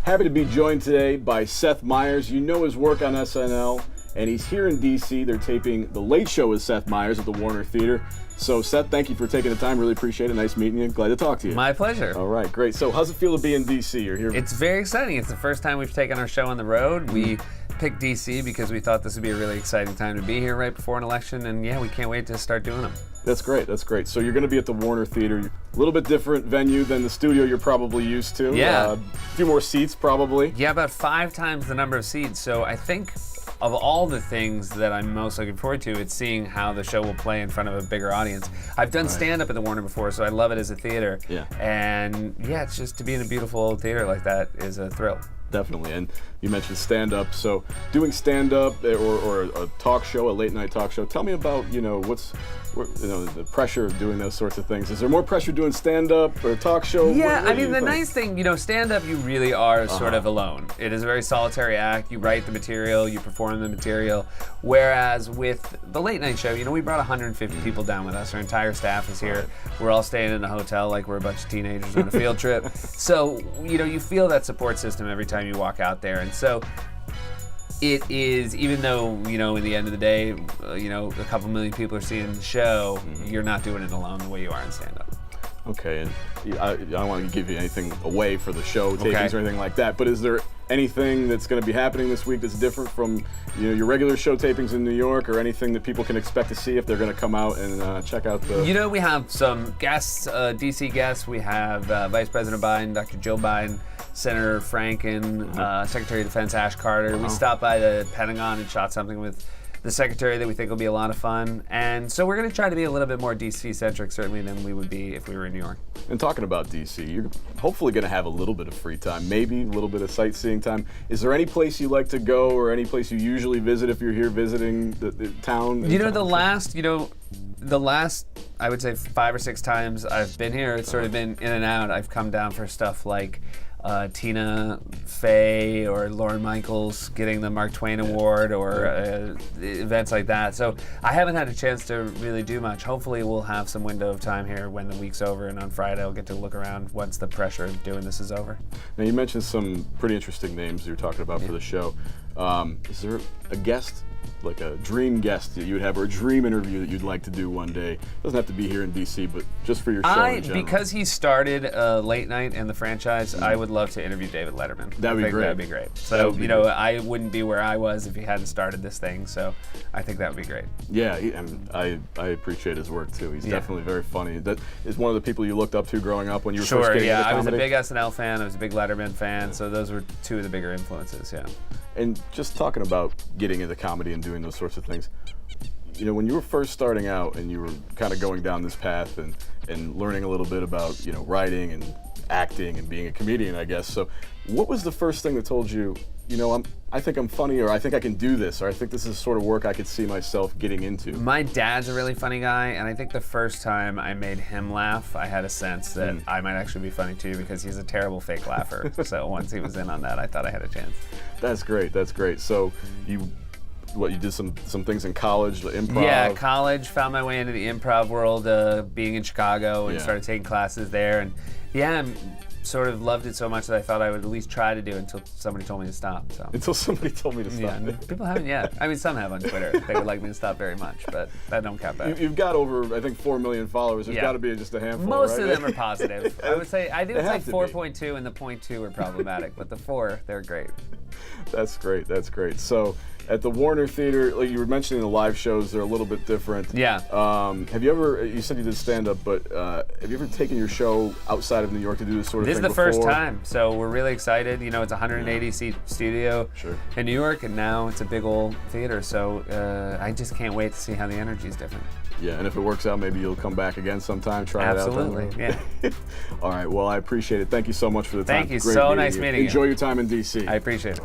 Happy to be joined today by Seth Meyers. You know his work on SNL, and he's here in D.C. They're taping The Late Show with Seth Meyers at the Warner Theater. So, Seth, thank you for taking the time. Really appreciate it. Nice meeting you. Glad to talk to you. My pleasure. All right, great. So, how's it feel to be in D.C.? You're here. It's very exciting. It's the first time we've taken our show on the road. We picked D.C. because we thought this would be a really exciting time to be here right before an election, and yeah, we can't wait to start doing them. That's great. That's great. So you're going to be at the Warner Theater, a little bit different venue than the studio you're probably used to. Yeah. A few more seats, probably. Yeah, about 5 times the number of seats. So I think of all the things that I'm most looking forward to, it's seeing how the show will play in front of a bigger audience. I've done stand-up at the Warner before, so I love it as a theater. Yeah. And yeah, it's just to be in a beautiful theater like that is a thrill. Definitely. And you mentioned stand-up. So doing stand-up or a talk show, a late-night talk show, tell me about, the pressure of doing those sorts of things. Is there more pressure doing stand-up or talk show? Yeah, what I mean, the nice thing, stand-up, you really are sort of alone. It is a very solitary act. You write the material, you perform the material. Whereas with the late night show, we brought 150 people down with us. Our entire staff is here. We're all staying in a hotel like we're a bunch of teenagers on a field trip. So, you feel that support system every time you walk out there. And so it is, even though, in the end of the day, a couple million people are seeing the show, you're not doing it alone the way you are in stand-up. Okay, and I don't want to give you anything away for the show tapings or anything like that, but is there anything that's going to be happening this week that's different from your regular show tapings in New York, or anything that people can expect to see if they're going to come out and check out the... we have some guests, DC guests. We have Vice President Biden, Dr. Joe Biden, Senator Franken, Secretary of Defense Ash Carter. We stopped by the Pentagon and shot something with the Secretary that we think will be a lot of fun. And so we're going to try to be a little bit more DC-centric, certainly, than we would be if we were in New York. And talking about DC, you're hopefully going to have a little bit of free time, maybe a little bit of sightseeing time. Is there any place you like to go, or any place you usually visit if you're here visiting the town? The last, I would say 5 or 6 times I've been here, it's sort of been in and out. I've come down for stuff like Tina Fey or Lorne Michaels getting the Mark Twain Award, or events like that. So I haven't had a chance to really do much. Hopefully we'll have some window of time here when the week's over, and on Friday I'll get to look around once the pressure of doing this is over. Now, you mentioned some pretty interesting names you were talking about for the show. Is there a guest, like a dream guest that you would have, or a dream interview that you'd like to do one day? Doesn't have to be here in DC, but just for your show in general. Because he started late night in the franchise, I would love to interview David Letterman. That'd be great. That'd be great. So, I wouldn't be where I was if he hadn't started this thing, so I think that would be great. Yeah, I appreciate his work too. He's definitely very funny. That is one of the people you looked up to growing up when you were first getting into comedy? I was a big SNL fan, I was a big Letterman fan, so those were 2 of the bigger influences, yeah. And just talking about getting into comedy and doing those sorts of things, when you were first starting out and you were kind of going down this path and learning a little bit about, writing and acting and being a comedian, I guess. So what was the first thing that told you, I think I'm funny, or I think I can do this, or I think this is the sort of work I could see myself getting into? My dad's a really funny guy, and I think the first time I made him laugh, I had a sense that I might actually be funny too, because he's a terrible fake laugher. So once he was in on that, I thought I had a chance. That's great. That's great. So you did some things in college, the improv? Yeah, college, found my way into the improv world, being in Chicago, and started taking classes there, and sort of loved it so much that I thought I would at least try to do it until somebody told me to stop. So. Until somebody told me to stop. Yeah, people haven't yet. I mean, some have on Twitter. They would like me to stop very much, but that don't count back. You've got over, I think, 4 million followers. There's got to be just a handful, Most right? of them are positive. I would say 4.2, and the 0.2 are problematic, but the 4, they're great. That's great. That's great. So at the Warner Theater, like you were mentioning, the live shows, they're a little bit different. Yeah. Have you ever, you said you did stand-up, but have you ever taken your show outside of New York to do this sort of thing before? This is the first time, so we're really excited. It's a 180-seat studio in New York, and now it's a big old theater, so I just can't wait to see how the energy is different. Yeah, and if it works out, maybe you'll come back again sometime, try it out. Absolutely, yeah. All right, well, I appreciate it. Thank you so much for the time. Thank you, so nice meeting you. Enjoy your time in D.C. I appreciate it.